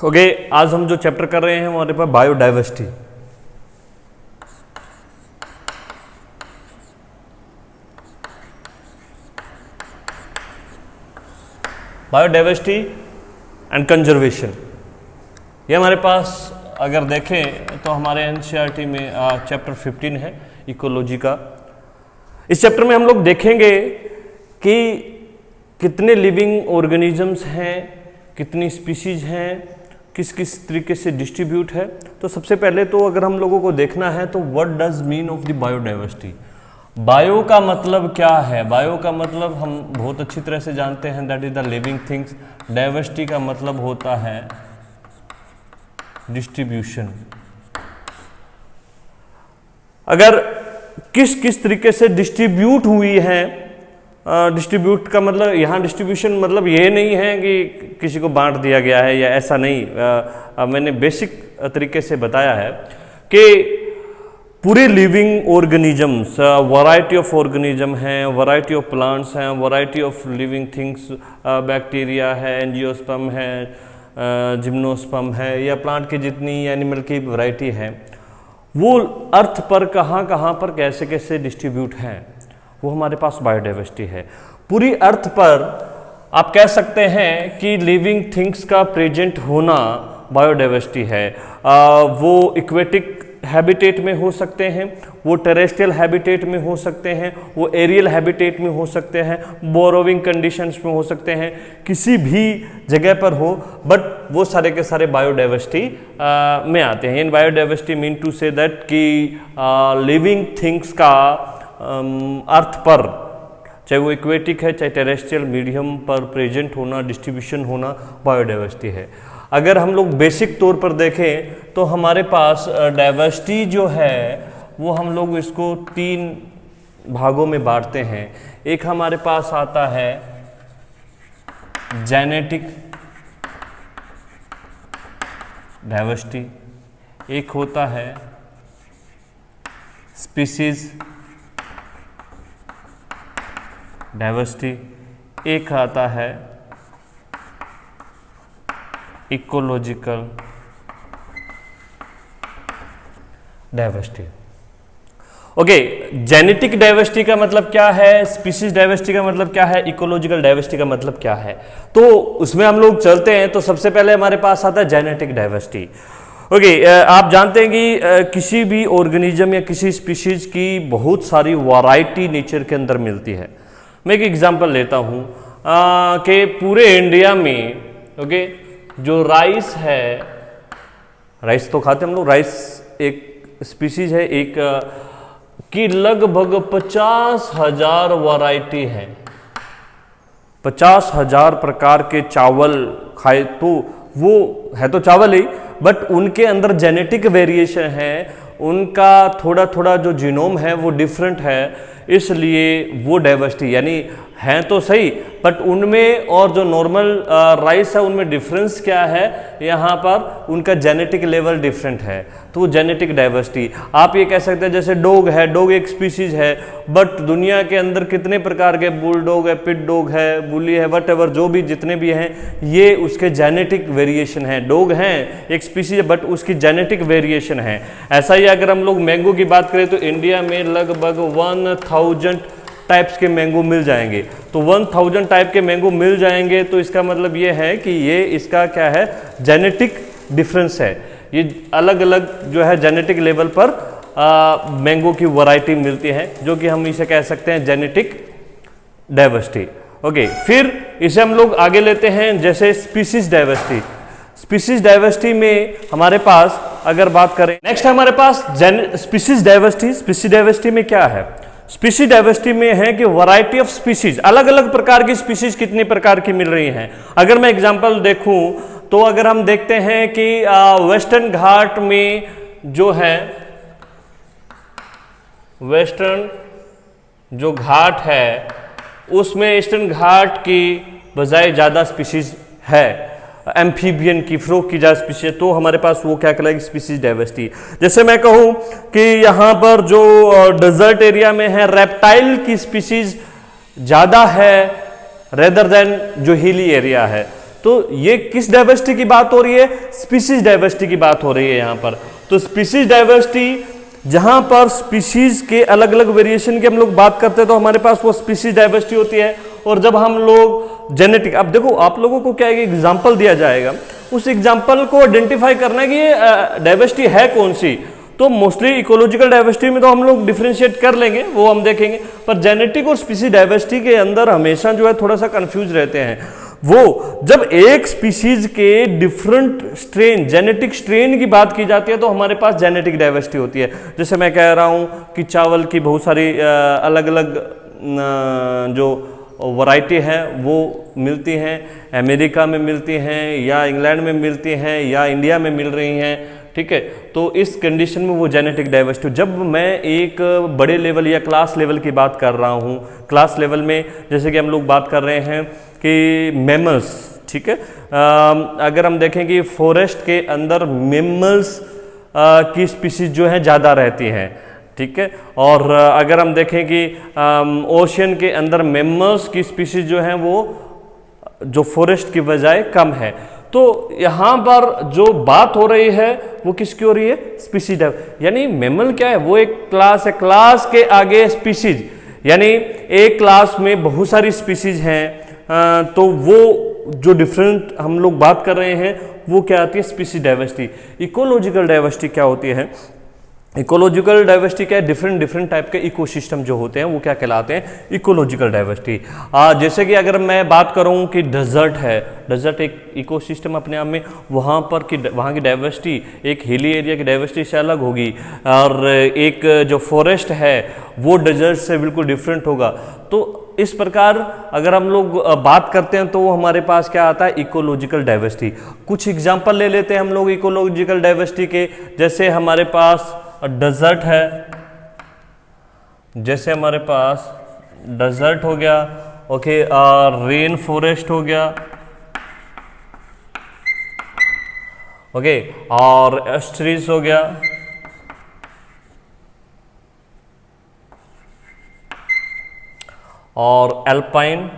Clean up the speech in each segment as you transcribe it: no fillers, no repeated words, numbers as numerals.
Okay, आज हम जो चैप्टर कर रहे हैं हमारे पास बायोडाइवर्सिटी। बायोडाइवर्सिटी एंड कंजर्वेशन, ये हमारे पास अगर देखें तो हमारे एनसीईआरटी में चैप्टर 15 है इकोलॉजी का। इस चैप्टर में हम लोग देखेंगे कि कितने लिविंग ऑर्गेनिजम्स हैं, कितनी स्पीशीज हैं, किस किस तरीके से डिस्ट्रीब्यूट है। तो सबसे पहले तो अगर हम लोगों को देखना है तो what does mean of the biodiversity. Bio का मतलब क्या है? बायो का मतलब हम बहुत अच्छी तरह से जानते हैं, that is the living things. Diversity का मतलब होता है डिस्ट्रीब्यूशन। अगर किस किस तरीके से डिस्ट्रीब्यूट हुई है, डिस्ट्रीब्यूट का मतलब यहाँ डिस्ट्रीब्यूशन मतलब ये नहीं है कि किसी को बांट दिया गया है या ऐसा नहीं। मैंने बेसिक तरीके से बताया है कि पूरे living organisms, variety of organism हैं, वैरायटी ऑफ प्लांट्स हैं, variety of living things, bacteria है, एंजियोस्पर्म है, जिम्नोस्पर्म है, या प्लांट की जितनी एनिमल की वैरायटी है, वो अर्थ पर कहाँ कहाँ पर कैसे कैसे डिस्ट्रीब्यूट हैं, वो हमारे पास बायोडाइवर्सिटी है। पूरी अर्थ पर आप कह सकते हैं कि लिविंग थिंग्स का प्रेजेंट होना बायोडाइवर्सिटी है। वो इक्वेटिक हैबिटेट में हो सकते हैं, वो टेरेस्ट्रियल हैबिटेट में हो सकते हैं, वो एरियल हैबिटेट में हो सकते हैं, बोरोविंग कंडीशंस में हो सकते हैं, किसी भी जगह पर हो, बट वो सारे के सारे बायोडाइवर्सिटी में आते हैं। In biodiversity mean to say that कि लिविंग थिंग्स का अर्थ पर, चाहे वो इक्वेटिक है चाहे टेरेस्ट्रियल मीडियम पर प्रेजेंट होना, डिस्ट्रीब्यूशन होना, बायोडाइवर्सिटी है। अगर हम लोग बेसिक तौर पर देखें तो हमारे पास डाइवर्सिटी जो है वो हम लोग इसको 3 भागों में बांटते हैं। एक हमारे पास आता है जेनेटिक डाइवर्सिटी, एक होता है स्पीसीज डाइवर्सिटी, एक आता है ecological diversity. Okay, genetic diversity का मतलब क्या है, स्पीशीज डाइवर्सिटी का मतलब क्या है, इकोलॉजिकल डाइवर्सिटी का मतलब क्या है, तो उसमें हम लोग चलते हैं। तो सबसे पहले हमारे पास आता है जेनेटिक डाइवर्सिटी। ओके, आप जानते हैं कि किसी भी ऑर्गेनिज्म या किसी स्पीशीज की बहुत सारी वैरायटी नेचर के अंदर मिलती है। मैं एक एग्जांपल लेता हूँ कि पूरे इंडिया में ओके जो राइस है, राइस तो खाते हम लोग, राइस एक स्पीशीज है एक की लगभग 50,000 वैरायटी है। 50,000 प्रकार के चावल खाए तो वो है तो चावल ही, बट उनके अंदर जेनेटिक वेरिएशन है, उनका थोड़ा थोड़ा जो जीनोम है वो डिफरेंट है, इसलिए वो डाइवर्सिटी यानी हैं तो सही, बट उनमें और जो नॉर्मल राइस है उनमें डिफरेंस क्या है, यहाँ पर उनका जेनेटिक लेवल डिफरेंट है, तो वो जेनेटिक डाइवर्सिटी। आप ये कह सकते हैं जैसे डॉग है, डॉग एक स्पीशीज है, बट दुनिया के अंदर कितने प्रकार के बुल डॉग है, पिट डॉग है, बुली है, वट जो भी जितने भी हैं, ये उसके जेनेटिक वेरिएशन है। डॉग हैं एक स्पीशीज है बट उसकी जेनेटिक वेरिएशन है। ऐसा ही अगर हम लोग मैंगो की बात करें तो इंडिया में लगभग 1000 टाइप्स के मैंगो मिल जाएंगे। तो 1000 टाइप के मैंगो मिल जाएंगे तो इसका मतलब ये है कि ये इसका क्या है, जेनेटिक डिफरेंस है। ये अलग अलग जो है जेनेटिक लेवल पर मैंगो की वैरायटी मिलती है, जो कि हम इसे कह सकते हैं जेनेटिक डाइवर्सिटी। ओके, फिर इसे हम लोग आगे लेते हैं जैसे स्पीशीज डाइवर्सिटी। स्पीशीज डाइवर्सिटी में हमारे पास अगर बात करें, नेक्स्ट है हमारे पास स्पीशीज डाइवर्सिटी। स्पीशीज डाइवर्सिटी में क्या है? स्पीशीज डाइवर्सिटी में है कि वैरायटी ऑफ स्पीशीज, अलग अलग प्रकार की स्पीशीज कितने प्रकार की मिल रही हैं। अगर मैं एग्जांपल देखूं तो अगर हम देखते हैं कि वेस्टर्न घाट में जो है, वेस्टर्न जो घाट है उसमें ईस्टर्न घाट की बजाय ज़्यादा स्पीशीज है, एम्फीबियन की, फ्रॉग की ज़्यादा स्पीशीज, तो हमारे पास वो क्या कहलाएगी, स्पीशीज डाइवर्सिटी। जैसे मैं कहूँ कि यहाँ पर जो डेजर्ट एरिया में है रेप्टाइल की स्पीशीज ज़्यादा है रेदर देन जो हिली एरिया है, तो ये किस डाइवर्सिटी की बात हो रही है? स्पीशीज डाइवर्सिटी की बात हो रही है यहाँ पर। तो स्पीशीज डाइवर्सिटी, जहां पर स्पीशीज के अलग अलग वेरिएशन की हम लोग बात करते हैं तो हमारे पास वो स्पीशीज डाइवर्सिटी होती है। और जब हम लोग जेनेटिक, अब देखो आप लोगों को क्या है, एग्जाम्पल दिया जाएगा, उस एग्जाम्पल को आइडेंटिफाई करना है कि ये डाइवर्सिटी है कौन सी। तो मोस्टली इकोलॉजिकल डाइवर्सिटी में तो हम लोग डिफरेंशिएट कर लेंगे, वो हम देखेंगे, पर जेनेटिक और स्पीशीज डाइवर्सिटी के अंदर हमेशा जो है थोड़ा सा कंफ्यूज रहते हैं। वो जब एक स्पीशीज के डिफरेंट स्ट्रेन, जेनेटिक स्ट्रेन की बात की जाती है तो हमारे पास जेनेटिक डाइवर्सिटी होती है। जैसे मैं कह रहा हूं कि चावल की बहुत सारी अलग अलग जो वैरायटी है वो मिलती हैं, अमेरिका में मिलती हैं या इंग्लैंड में मिलती हैं या इंडिया में मिल रही हैं, ठीक है। तो इस कंडीशन में वो जेनेटिक डाइवर्सिटी, जब मैं एक बड़े लेवल या क्लास लेवल की बात कर रहा हूँ, क्लास लेवल में जैसे कि हम लोग बात कर रहे हैं कि मैमल्स, ठीक है, अगर हम देखें कि फॉरेस्ट के अंदर मैमल्स की स्पीशीज जो है ज़्यादा रहती हैं, ठीक है। और अगर हम देखें कि ओशियन के अंदर मैमल्स की स्पीशीज जो हैं वो जो फॉरेस्ट की बजाय कम है। तो यहाँ पर जो बात हो रही है वो किसकी हो रही है? स्पीशीज। यानी मैमल क्या है? वो एक क्लास है, क्लास के आगे स्पीशीज, यानी एक क्लास में बहुत सारी स्पीशीज हैं, तो वो जो डिफरेंट हम लोग बात कर रहे हैं वो क्या आती है? Species diversity. इकोलॉजिकल डाइवर्सिटी क्या होती है? इकोलॉजिकल डाइवर्सिटी क्या है? डिफरेंट टाइप के इकोसिस्टम जो होते हैं वो क्या कहलाते हैं? Ecological diversity. जैसे कि अगर मैं बात करूं कि डेजर्ट है, डेजर्ट एक इकोसिस्टम अपने आप में, वहाँ की डाइवर्सिटी एक हिली एरिया की डाइवर्सिटी से अलग होगी, और एक जो फॉरेस्ट है वो डेजर्ट से बिल्कुल डिफरेंट होगा। तो इस प्रकार अगर हम लोग बात करते हैं तो हमारे पास क्या आता है? Ecological diversity. कुछ एग्जांपल ले लेते हैं हम लोग इकोलॉजिकल डाइवर्सिटी के। जैसे हमारे पास डेजर्ट है, जैसे हमारे पास डेजर्ट हो गया, ओके, रेन फॉरेस्ट हो गया, ओके, और एस्ट्रीज हो गया, और एल्पाइन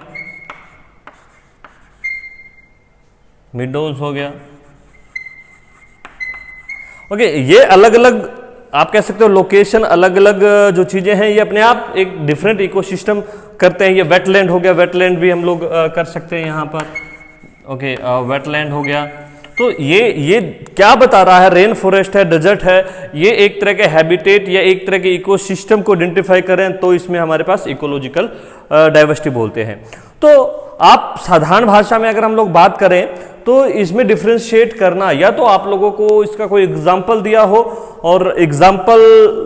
मिडोज हो गया, ओके। ये अलग अलग आप कह सकते हो लोकेशन, अलग अलग जो चीजें हैं ये अपने आप एक डिफरेंट इकोसिस्टम करते हैं। ये वेटलैंड हो गया, वेटलैंड भी हम लोग कर सकते हैं यहाँ पर, ओके, वेटलैंड हो गया। तो ये क्या बता रहा है? रेन फॉरेस्ट है, डेजर्ट है, ये एक तरह के हैबिटेट या एक तरह के इकोसिस्टम को आइडेंटिफाई करें तो इसमें हमारे पास इकोलॉजिकल डाइवर्सिटी बोलते हैं। तो आप साधारण भाषा में अगर हम लोग बात करें तो इसमें डिफरेंशिएट करना, या तो आप लोगों को इसका कोई एग्जाम्पल दिया हो और एग्जाम्पल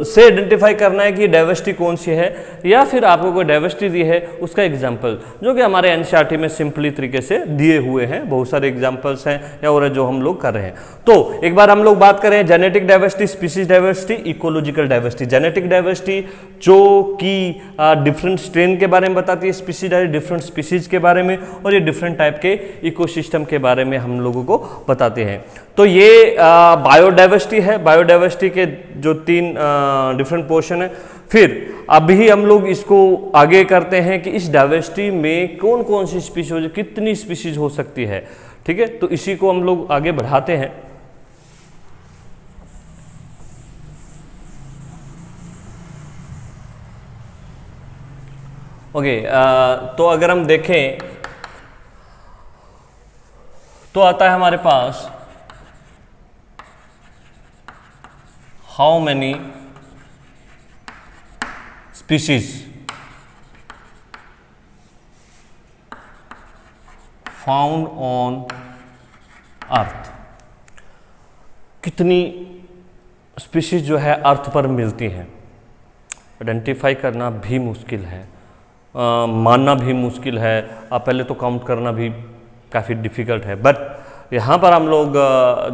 से आइडेंटिफाई करना है कि डाइवर्सिटी कौन सी है, या फिर आपको कोई डाइवर्सिटी दी है उसका एग्जाम्पल, जो कि हमारे एनसीईआरटी में सिंपली तरीके से दिए हुए हैं, बहुत सारे एग्जाम्पल्स हैं या और जो हम लोग कर रहे हैं। तो एक बार हम लोग बात करें genetic diversity, species diversity, ecological diversity. Genetic diversity जो कि डिफरेंट स्ट्रेन के बारे में बताती है, स्पीशीज डिफरेंट स्पीशीज के बारे में, और ये डिफरेंट टाइप के इकोसिस्टम के बारे में हम लोगों को बताते हैं। तो ये बायोडाइवर्सिटी है। बायोडाइवर्सिटी के जो 3 डिफरेंट पोर्शन है। फिर अभी हम लोग इसको आगे करते हैं कि इस डाइवर्सिटी में कौन कौन सी स्पीशीज, कितनी स्पीशीज हो सकती है, ठीक है। तो इसी को हम लोग आगे बढ़ाते हैं। ओके, तो अगर हम देखें तो आता है हमारे पास how many species found on earth. कितनी स्पीशीज जो है अर्थ पर मिलती हैं, आइडेंटिफाई करना भी मुश्किल है, मानना भी मुश्किल है, पहले तो काउंट करना भी काफ़ी डिफ़िकल्ट है। बट यहाँ पर हम लोग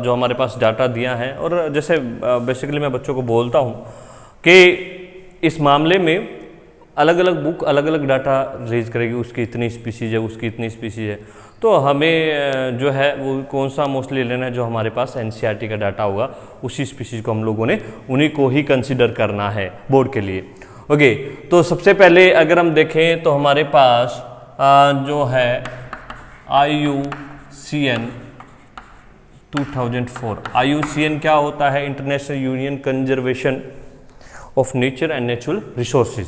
जो हमारे पास डाटा दिया है, और जैसे बेसिकली मैं बच्चों को बोलता हूँ कि इस मामले में अलग अलग बुक अलग अलग डाटा रेज करेगी, उसकी इतनी स्पीशीज है, उसकी इतनी स्पीशीज है। तो हमें जो है वो कौन सा मोस्टली लेना है, जो हमारे पास एनसीईआरटी का डाटा होगा उसी स्पीशीज को हम लोगों ने उन्हीं को ही कंसिडर करना है बोर्ड के लिए। ओके, तो सबसे पहले अगर हम देखें तो हमारे पास जो है IUCN 2004। IUCN क्या होता है? International union conservation of nature and natural resources.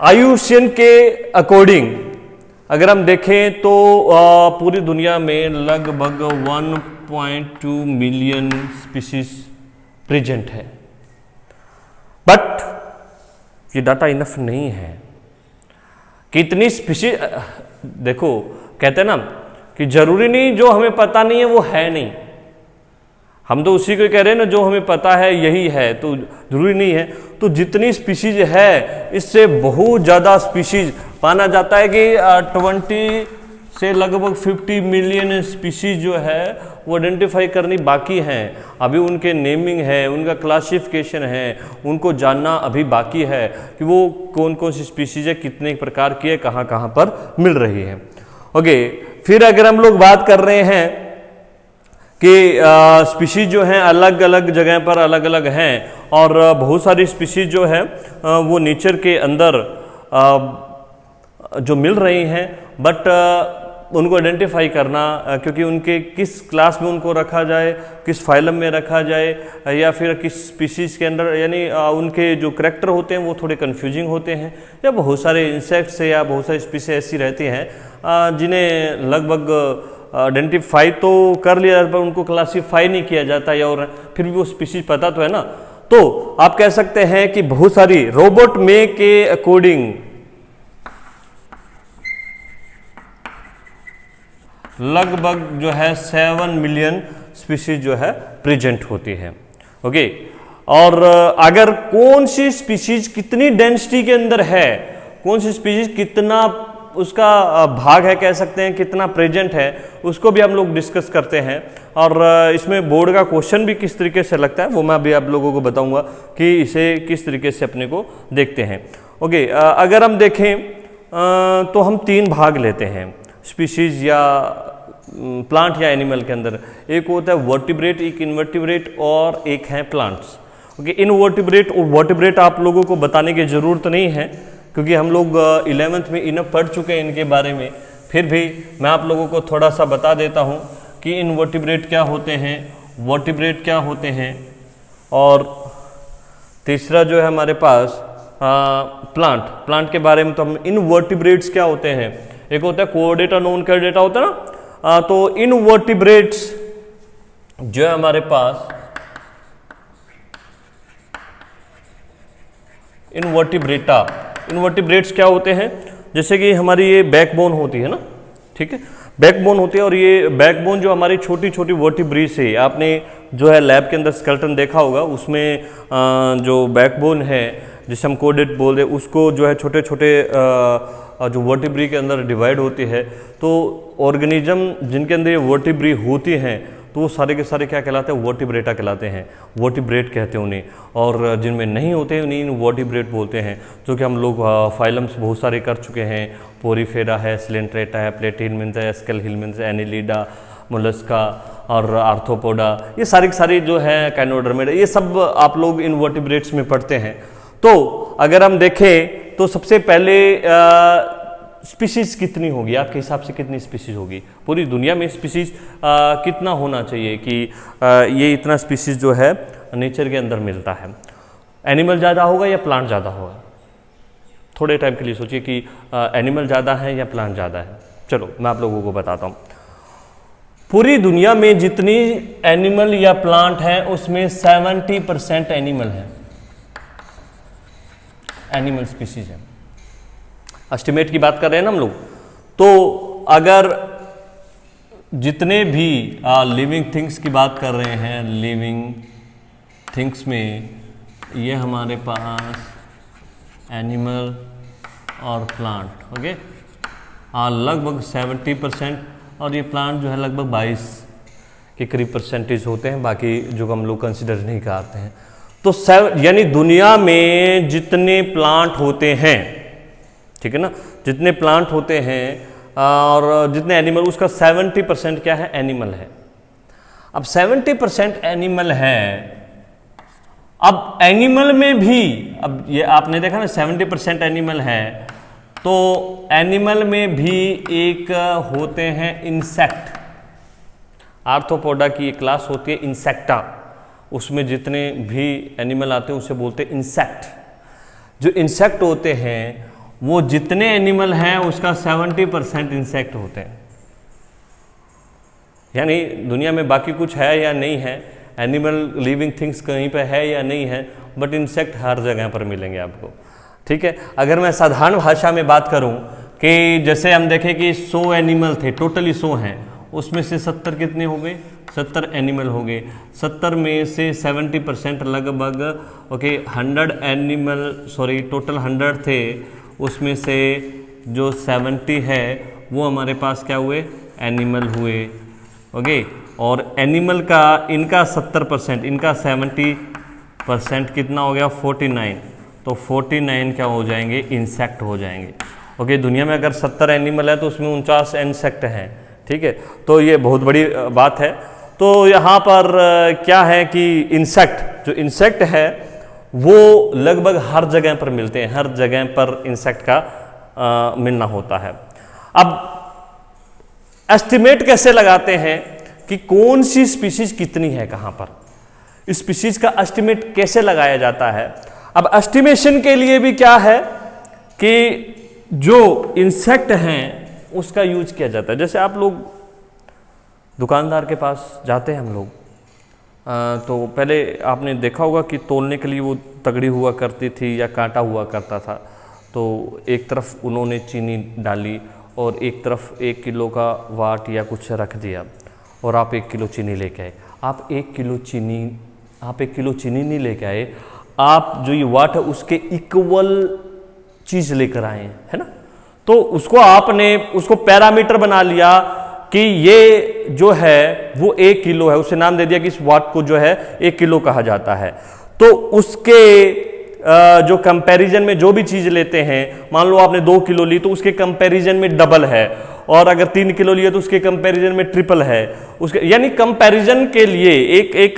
IUCN के अकॉर्डिंग अगर हम देखें तो पूरी दुनिया में लगभग 1.2 मिलियन स्पीशीज प्रेजेंट है, बट ये डाटा इनफ नहीं है। कितनी स्पीशीज, देखो कहते हैं ना कि जरूरी नहीं जो हमें पता नहीं है वो है नहीं, हम तो उसी को कह रहे हैं ना, जो हमें पता है यही है, तो जरूरी नहीं है। तो जितनी स्पीशीज है इससे बहुत ज़्यादा स्पीशीज माना जाता है कि 20 से लगभग 50 मिलियन स्पीशीज जो है वो आइडेंटिफाई करनी बाकी हैं। अभी उनके नेमिंग है, उनका क्लासिफिकेशन है, उनको जानना अभी बाकी है कि वो कौन कौन सी स्पीशीज है, कितने प्रकार की है, कहाँ कहाँ पर मिल रही है। ओके, फिर अगर हम लोग बात कर रहे हैं कि स्पीशीज जो हैं अलग अलग जगह पर अलग अलग हैं, और बहुत सारी स्पीशीज जो है वो नेचर के अंदर जो मिल रही हैं, बट उनको आइडेंटिफाई करना, क्योंकि उनके किस क्लास में उनको रखा जाए, किस फाइलम में रखा जाए, या फिर किस स्पीशीज़ के अंदर, यानी उनके जो करैक्टर होते हैं वो थोड़े कंफ्यूजिंग होते हैं, या बहुत सारे इंसेक्ट्स या बहुत सारी स्पीशीज ऐसी रहती हैं जिन्हें लगभग आइडेंटिफाई तो कर लिया जाता है पर उनको क्लासीफाई नहीं किया जाता, या और फिर भी वो स्पीशीज पता तो है ना। तो आप कह सकते हैं कि बहुत सारी रोबोट मे के अकॉर्डिंग लगभग जो है 7 मिलियन स्पीशीज जो है प्रेजेंट होती है। ओके, और अगर कौन सी स्पीशीज कितनी डेंसिटी के अंदर है, कौन सी स्पीशीज कितना उसका भाग है, कह सकते हैं कितना प्रेजेंट है, उसको भी हम लोग डिस्कस करते हैं। और इसमें बोर्ड का क्वेश्चन भी किस तरीके से लगता है वो मैं अभी आप लोगों को बताऊंगा कि इसे किस तरीके से अपने को देखते हैं। ओके, अगर हम देखें तो हम 3 भाग लेते हैं स्पीशीज या प्लांट या एनिमल के अंदर। एक होता है वर्टिब्रेट, एक इनवर्टिब्रेट और एक है प्लांट्स। ओके, इनवर्टिब्रेट और वर्टिब्रेट आप लोगों को बताने की ज़रूरत नहीं है क्योंकि हम लोग 11th में इनफ पढ़ चुके हैं इनके बारे में। फिर भी मैं आप लोगों को थोड़ा सा बता देता हूँ कि इनवर्टिब्रेट क्या होते हैं, वर्टिब्रेट क्या होते हैं, और तीसरा जो है हमारे पास प्लांट के बारे में। तो हम इनवर्टिब्रेट्स क्या होते हैं, एक होता है कोऑर्डेटा, नॉन कोऑर्डेटा होता है ना। तो इनवर्टिब्रेट्स जो है हमारे पास इनवर्टिब्रेट्स क्या होते हैं, जैसे कि हमारी ये बैकबोन होती है ना, ठीक है, बैकबोन होती है, और ये बैकबोन जो हमारी छोटी छोटी वर्टिब्रेट्स है, आपने जो है लैब के अंदर स्केलेटन देखा होगा, उसमें जो बैकबोन है जिसे हम कोडेट बोलते हैं, उसको जो है छोटे छोटे जो वर्टिब्री के अंदर डिवाइड होती है। तो ऑर्गेनिज्म जिनके अंदर ये वर्टिब्री होती हैं तो वो सारे के सारे क्या कहलाते हैं, वर्टिब्रेटा कहलाते हैं, वर्टिब्रेट कहते हैं उन्हें। और जिनमें नहीं होते हैं उन्हें इनवर्टिब्रेट बोलते हैं, जो कि हम लोग फाइलम्स बहुत सारे कर चुके हैं। पोरीफेरा है, सिलेंट्रेटा है, प्लेटिनमेंस है, स्केलहिलमेंस, एनिलिडा, मोलस्का और आर्थ्रोपोडा, ये सारी सारी जो है काइनोडर्मेडा, ये सब आप लोग इनवर्टिब्रेट्स में पढ़ते हैं। तो अगर हम देखें तो सबसे पहले स्पीशीज कितनी होगी, आपके हिसाब से कितनी स्पीशीज होगी पूरी दुनिया में? स्पीशीज कितना होना चाहिए कि ये इतना स्पीशीज जो है नेचर के अंदर मिलता है? एनिमल ज़्यादा होगा या प्लांट ज़्यादा होगा? थोड़े टाइम के लिए सोचिए कि एनिमल ज़्यादा है या प्लांट ज़्यादा है। चलो मैं आप लोगों को बताता हूँ। पूरी दुनिया में जितनी एनिमल या प्लांट हैं उसमें 70% एनिमल है, एनिमल स्पीशीज है। एस्टिमेट की बात कर रहे हैं ना हम लोग। तो अगर जितने भी लिविंग थिंग्स की बात कर रहे हैं, लिविंग थिंग्स में ये हमारे पास एनिमल और प्लांट, ओके, लगभग 70%, और ये प्लांट जो है लगभग 22 के करीब परसेंटेज होते हैं, बाकी जो हम लोग कंसिडर नहीं करते हैं। तो यानी दुनिया में जितने प्लांट होते हैं, ठीक है ना, जितने प्लांट होते हैं और जितने एनिमल, उसका 70% क्या है, एनिमल है। अब 70% एनिमल है। अब एनिमल में भी, अब ये आपने देखा ना 70% एनिमल है, तो एनिमल में भी एक होते हैं इंसेक्ट। आर्थ्रोपोडा की एक क्लास होती है इंसेक्टा, उसमें जितने भी एनिमल आते हैं उसे बोलते हैं इंसेक्ट। जो इंसेक्ट होते हैं वो जितने एनिमल हैं उसका 70% इंसेक्ट होते हैं। यानी दुनिया में बाकी कुछ है या नहीं है, एनिमल लिविंग थिंग्स कहीं पे है या नहीं है, बट इंसेक्ट हर जगह पर मिलेंगे आपको। ठीक है, अगर मैं साधारण भाषा में बात करूं कि जैसे हम देखें कि 100 एनिमल थे, टोटली 100 हैं, उसमें से 70 कितने हो गए? 70 एनिमल हो गए। 70 में से 70% लगभग, ओके, 100 एनिमल, सॉरी टोटल 100 थे, उसमें से जो 70 है वो हमारे पास क्या हुए? एनिमल हुए। ओके, और एनिमल का इनका 70%, इनका 70% कितना हो गया? 49। तो 49 क्या हो जाएंगे? इंसेक्ट हो जाएंगे। ओके, दुनिया में अगर 70 एनिमल है तो उसमें 49 इंसेक्ट हैं। ठीक है, तो ये बहुत बड़ी बात है। तो यहाँ पर क्या है कि इंसेक्ट, जो इंसेक्ट है वो लगभग हर जगह पर मिलते हैं, हर जगह पर इंसेक्ट का मिलना होता है। अब एस्टिमेट कैसे लगाते हैं कि कौन सी स्पीशीज कितनी है कहाँ पर? स्पीशीज का एस्टिमेट कैसे लगाया जाता है? अब एस्टिमेशन के लिए भी क्या है कि जो इंसेक्ट हैं उसका यूज किया जाता है। जैसे आप लोग दुकानदार के पास जाते हैं हम लोग, तो पहले आपने देखा होगा कि तोलने के लिए वो तगड़ी हुआ करती थी या कांटा हुआ करता था। तो एक तरफ उन्होंने चीनी डाली और एक तरफ 1 किलो का वाट या कुछ रख दिया और आप 1 किलो चीनी लेके आए। आप 1 किलो चीनी नहीं लेके आए, आप जो ये वाट है उसके इक्वल चीज लेकर आए हैं, है ना। तो उसको आपने उसको पैरामीटर बना लिया कि ये जो है वो 1 किलो है, उसे नाम दे दिया कि इस वाट को जो है 1 किलो कहा जाता है। तो उसके जो कंपैरिजन में जो भी चीज लेते हैं, मान लो आपने 2 किलो ली तो उसके कंपैरिजन में डबल है, और अगर 3 किलो लिए तो उसके कंपैरिजन में ट्रिपल है। उसके यानी कंपैरिजन के लिए एक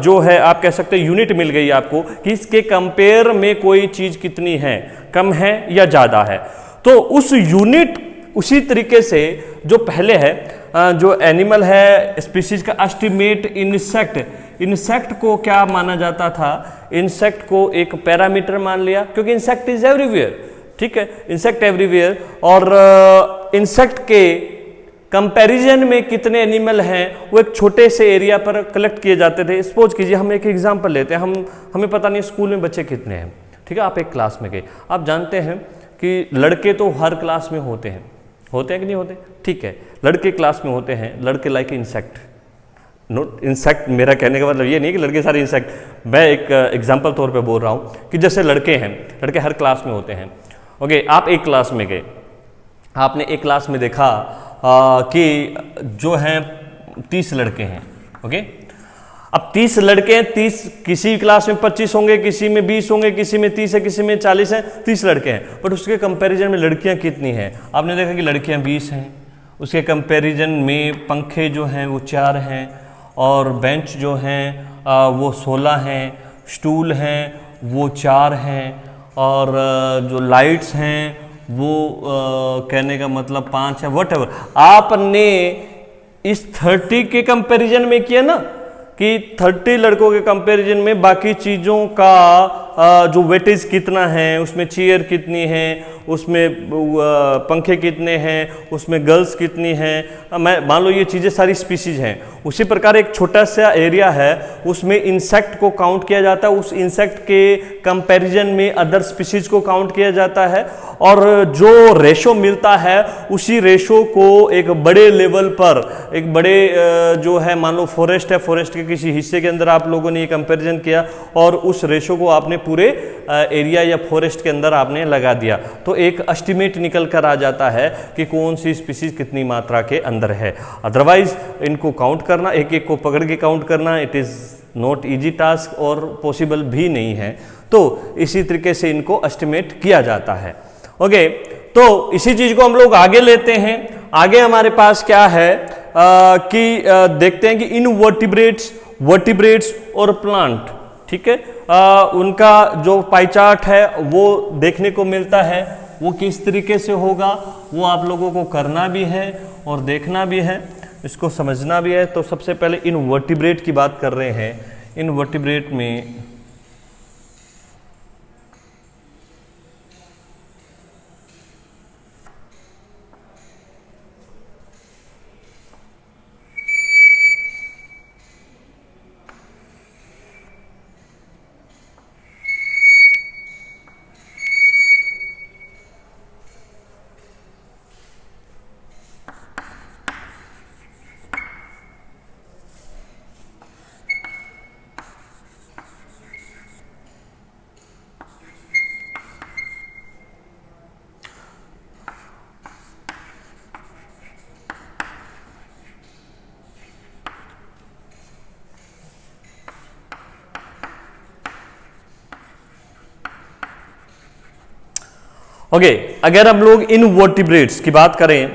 जो है आप कह सकते हैं यूनिट मिल गई आपको कि इसके कंपेयर में कोई चीज कितनी है, कम है या ज्यादा है। तो उस यूनिट उसी तरीके से जो पहले है, जो एनिमल है स्पीशीज का एस्टिमेट इंसेक्ट को क्या माना जाता था? इंसेक्ट को एक पैरामीटर मान लिया, क्योंकि इंसेक्ट इज एवरीवेयर। ठीक है, इंसेक्ट एवरीवेयर, और इंसेक्ट के कंपैरिजन में कितने एनिमल हैं वो एक छोटे से एरिया पर कलेक्ट किए जाते थे। सपोज कीजिए हम एक एग्जांपल लेते हैं, हमें पता नहीं स्कूल में बच्चे कितने हैं। ठीक है, आप एक क्लास में गए, आप जानते हैं कि लड़के तो हर क्लास में होते हैं कि नहीं होते? ठीक है, लड़के क्लास में होते हैं, लड़के लाइक इंसेक्ट। नोट इंसेक्ट, मेरा कहने का मतलब ये नहीं कि लड़के सारे इंसेक्ट, मैं एक एग्जांपल तौर पे बोल रहा हूँ कि जैसे लड़के हैं, लड़के हर क्लास में होते हैं। ओके, आप एक क्लास में गए, आपने एक क्लास में देखा कि जो हैं 30 लड़के हैं। ओके, अब 30 लड़के हैं, 30 किसी क्लास में 25 होंगे, किसी में 20 होंगे, किसी में 30 है, किसी में 40 है, 30 लड़के हैं। बट उसके कंपैरिजन में लड़कियां कितनी हैं? आपने देखा कि लड़कियां 20 हैं। उसके कंपैरिजन में पंखे जो हैं वो 4 हैं, और बेंच जो हैं वो 16 हैं, स्टूल हैं वो 4 हैं, और जो लाइट्स हैं वो कहने का मतलब 5 है। व्हाटएवर आपने इस 30 के कंपैरिजन में किया ना, कि 30 लड़कों के कंपैरिजन में बाकी चीज़ों का जो वेटेज कितना है, उसमें चेयर कितनी है, उसमें पंखे कितने हैं, उसमें गर्ल्स कितनी हैं, मैं मान लो ये चीज़ें सारी स्पीशीज हैं। उसी प्रकार एक छोटा सा एरिया है, उसमें इंसेक्ट को काउंट किया जाता है, उस इंसेक्ट के कंपैरिजन में अदर स्पीशीज को काउंट किया जाता है, और जो रेशो मिलता है उसी रेशो को एक बड़े लेवल पर, एक बड़े जो है मान लो फॉरेस्ट है, फॉरेस्ट के किसी हिस्से के अंदर आप लोगों ने ये कंपैरिजन किया और उस रेशो को आपने पूरे एरिया या फॉरेस्ट के अंदर आपने लगा दिया, तो एक एस्टिमेट निकल कर आ जाता है कि कौन सी स्पीशीज कितनी मात्रा के अंदर है। अदरवाइज इनको काउंट करना, एक एक को पकड़ के काउंट करना, it is not easy task और पॉसिबल भी नहीं है। तो इसी तरीके से इनको एस्टिमेट किया जाता है। ओके, तो इसी चीज को हम लोग आगे लेते हैं। आगे हमारे पास क्या है कि देखते हैं कि इनवर्टिब्रेट्स, वर्टिब्रेट्स और प्लांट, ठीक है, उनका जो पाई चार्ट है वो देखने को मिलता है। वो किस तरीके से होगा वो आप लोगों को करना भी है और देखना भी है, इसको समझना भी है। तो सबसे पहले इनवर्टिब्रेट की बात कर रहे हैं। इनवर्टिब्रेट में ओके, अगर हम लोग इनवर्टिब्रेट्स की बात करें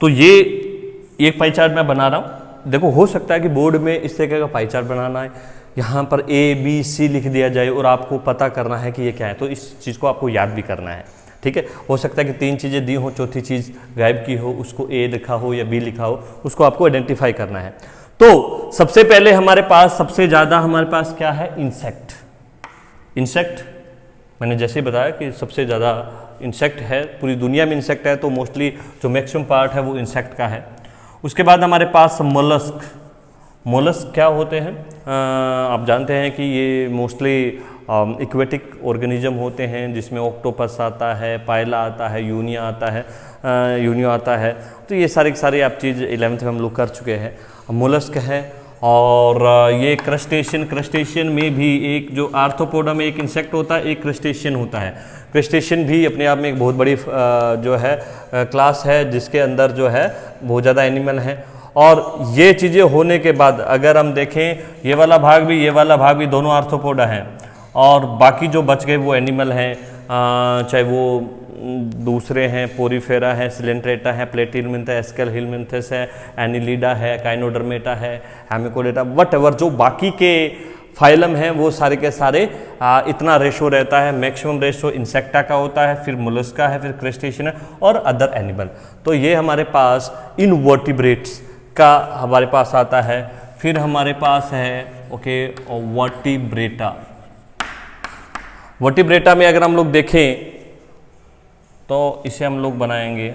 तो ये एक पाई चार्ट मैं बना रहा हूं। देखो, हो सकता है कि बोर्ड में इस तरह का पाई चार्ट बनाना है, यहाँ पर A B C लिख दिया जाए और आपको पता करना है कि ये क्या है, तो इस चीज़ को आपको याद भी करना है। ठीक है, हो सकता है कि 3 चीज़ें दी हो, चौथी चीज़ गायब की हो, उसको A लिखा हो या B लिखा हो, उसको आपको आइडेंटिफाई करना है। तो सबसे पहले हमारे पास सबसे ज़्यादा हमारे पास क्या है? इंसेक्ट। इंसेक्ट मैंने जैसे बताया कि सबसे ज़्यादा इंसेक्ट है, पूरी दुनिया में इंसेक्ट है, तो मोस्टली जो मैक्सिमम पार्ट है वो इंसेक्ट का है। उसके बाद हमारे पास मोलस्क। मोलस्क क्या होते हैं? आप जानते हैं कि ये मोस्टली इक्वेटिक ऑर्गेनिज्म होते हैं, जिसमें ऑक्टोपस आता है, पायला आता है, यूनिया आता है, यूनियो आता है। तो ये सारी की सारी आप चीज़ 11th में हम लोग कर चुके हैं। मोलस्क है। और ये क्रस्टेशियन में भी एक जो आर्थ्रोपोडा में एक इंसेक्ट होता है, एक क्रस्टेशियन होता है। क्रस्टेशियन भी अपने आप में एक बहुत बड़ी जो है क्लास है, जिसके अंदर जो है बहुत ज़्यादा एनिमल हैं। और ये चीज़ें होने के बाद अगर हम देखें, ये वाला भाग भी ये वाला भाग भी दोनों आर्थ्रोपोडा हैं, और बाकी जो बच गए वो एनिमल हैं, चाहे वो दूसरे हैं, पोरीफेरा है, सिलेंट्रेटा है, प्लेटिलमिंथ है, एस्केलहिलमिंथस है, एनिलिडा है, काइनोडर्मेटा है, हेमिकोडेटा, वटएवर जो बाकी के फाइलम हैं वो सारे के सारे इतना रेशो रहता है। मैक्सिमम रेशो इंसेक्टा का होता है, फिर मोलस्का है, फिर क्रस्टेशियन है और अदर एनिमल। तो ये हमारे पास इनवर्टिब्रेट्स का हमारे पास आता है। फिर हमारे पास है वर्टिब्रेटा। वर्टिब्रेटा में अगर हम लोग देखें तो इसे हम लोग बनाएंगे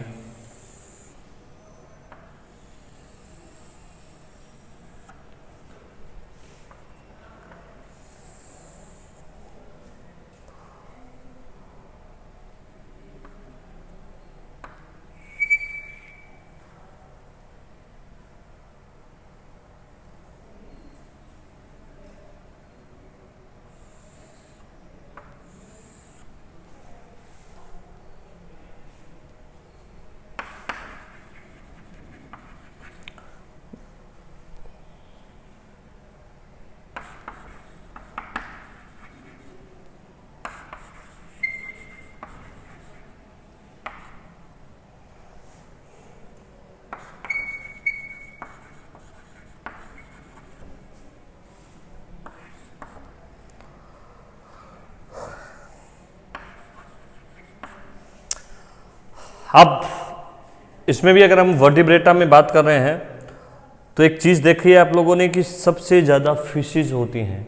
अब इसमें भी अगर हम वर्टिब्रेटा में बात कर रहे हैं तो एक चीज़ देखी है आप लोगों ने कि सबसे ज़्यादा फिशेस होती हैं।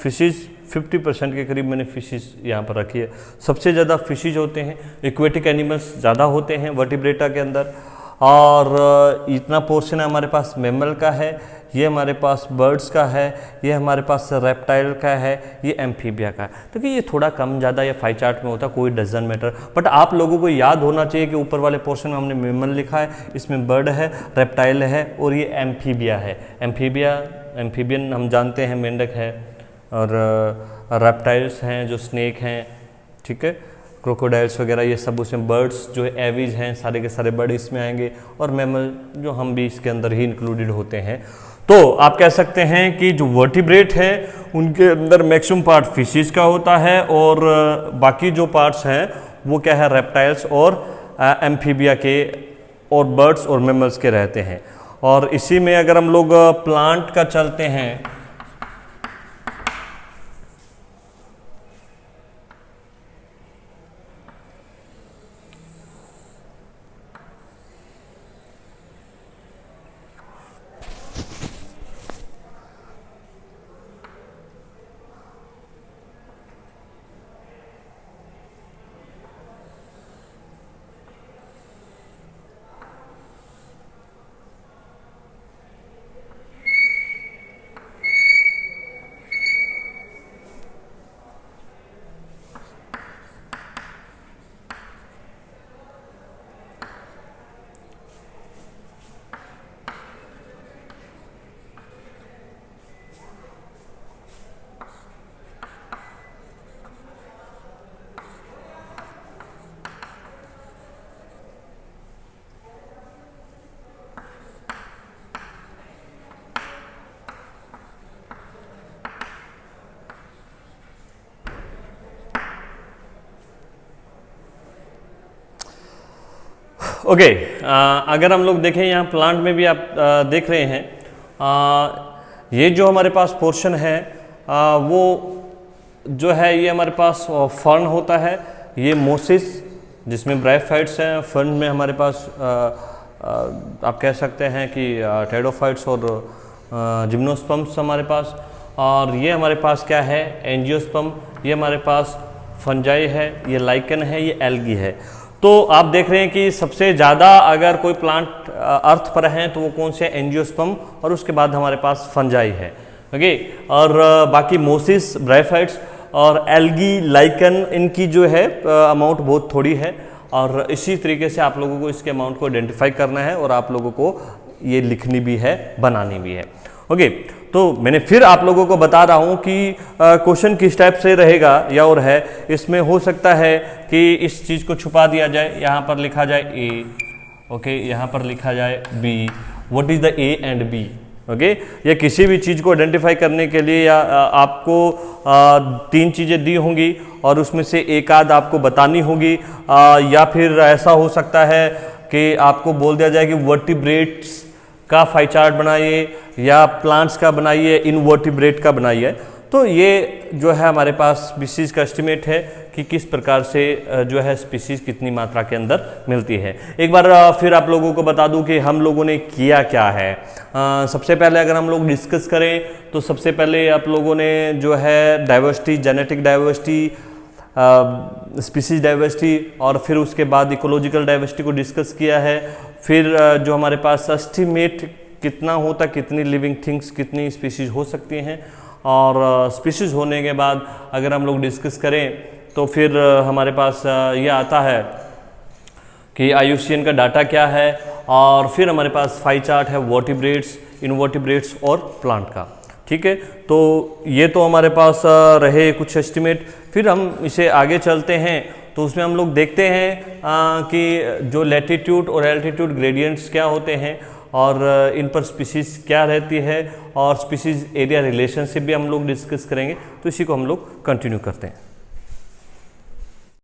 फिशेस 50% के करीब मैंने फिशेस यहाँ पर रखी है। सबसे ज़्यादा फिशेस होते हैं, एक्वेटिक एनिमल्स ज़्यादा होते हैं वर्टिब्रेटा के अंदर। और इतना पोर्शन हमारे पास मैमल का है, ये हमारे पास बर्ड्स का है, ये हमारे पास रेप्टाइल का है, ये एम्फीबिया का है। तो कि ये थोड़ा कम ज़्यादा या पाई चार्ट में होता है, कोई डजन मैटर। बट आप लोगों को याद होना चाहिए कि ऊपर वाले पोर्शन में हमने मैमल लिखा है, इसमें बर्ड है, रेप्टाइल है और ये एम्फीबिया है। एम्फीबियन हम जानते हैं मेंढक है, और रेप्टाइल्स हैं जो स्नेक हैं, ठीक है, क्रोकोडाइल्स वगैरह, ये सब उसमें बर्ड्स जो है एवीज हैं, सारे के सारे बर्ड इसमें आएंगे, और मैमल जो हम भी इसके अंदर ही इंक्लूडेड होते हैं। तो आप कह सकते हैं कि जो वर्टिब्रेट है उनके अंदर मैक्सिमम पार्ट फिशेस का होता है, और बाकी जो पार्ट्स हैं वो क्या है, रेप्टाइल्स और एम्फीबिया के और बर्ड्स और मैमल्स के रहते हैं। और इसी में अगर हम लोग प्लांट का चलते हैं ओके, अगर हम लोग देखें यहाँ प्लांट में भी आप देख रहे हैं, ये जो हमारे पास पोर्शन है वो जो है ये हमारे पास फर्न होता है, ये मोसिस जिसमें ब्रायोफाइट्स हैं, फर्न में हमारे पास आप कह सकते हैं कि टेडोफाइट्स और जिम्नोस्पर्म्स हमारे पास, और ये हमारे पास क्या है एंजियोस्पर्म, ये हमारे पास फंजाई है, ये लाइकन है, ये एल्गी है। तो आप देख रहे हैं कि सबसे ज़्यादा अगर कोई प्लांट अर्थ पर हैं तो वो कौन से एंजियोस्पर्म, और उसके बाद हमारे पास फंजाई है। ओके, और बाकी मोसिस, ब्रायोफाइट्स और एल्गी, लाइकन, इनकी जो है अमाउंट बहुत थोड़ी है, और इसी तरीके से आप लोगों को इसके अमाउंट को आइडेंटिफाई करना है और आप लोगों को ये लिखनी भी है, बनानी भी है। ओके, तो मैंने फिर आप लोगों को बता रहा हूँ कि क्वेश्चन किस टाइप से रहेगा या और है, इसमें हो सकता है कि इस चीज़ को छुपा दिया जाए, यहाँ पर लिखा जाए ए, ओके, यहाँ पर लिखा जाए B, what is the A and B. Okay, या किसी भी चीज़ को आइडेंटिफाई करने के लिए या आपको 3 चीज़ें दी होंगी और उसमें से एक आध आपको बतानी होगी, या फिर ऐसा हो सकता है कि आपको बोल दिया जाए कि वर्टिब्रेट्स का फाई चार्ट बनाइए या प्लांट्स का बनाइए, इनवर्टिब्रेट का बनाइए। तो ये जो है हमारे पास स्पीसीज़ का एस्टिमेट है कि किस प्रकार से जो है स्पीसीज़ कितनी मात्रा के अंदर मिलती है। एक बार फिर आप लोगों को बता दूं कि हम लोगों ने किया क्या है। सबसे पहले अगर हम लोग डिस्कस करें तो सबसे पहले आप लोगों ने जो है diversity, genetic diversity, species diversity, और फिर उसके बाद इकोलॉजिकल डाइवर्सिटी को डिस्कस किया है। फिर जो हमारे पास एस्टिमेट कितना होता, कितनी लिविंग थिंग्स, कितनी स्पीसीज हो सकती हैं, और स्पीसीज होने के बाद अगर हम लोग डिस्कस करें तो फिर हमारे पास ये आता है कि IUCN का डाटा क्या है, और फिर हमारे पास फाई चार्ट है वर्टिब्रेट्स, इनवर्टिब्रेट्स और प्लांट का। ठीक है, तो ये तो हमारे पास रहे कुछ एस्टिमेट। फिर हम इसे आगे चलते हैं तो उसमें हम लोग देखते हैं कि जो लैटिट्यूड और एल्टीट्यूड ग्रेडियंट्स क्या होते हैं और इन पर स्पीसीज क्या रहती है, और स्पीसीज एरिया रिलेशनशिप भी हम लोग डिस्कस करेंगे। तो इसी को हम लोग कंटिन्यू करते हैं।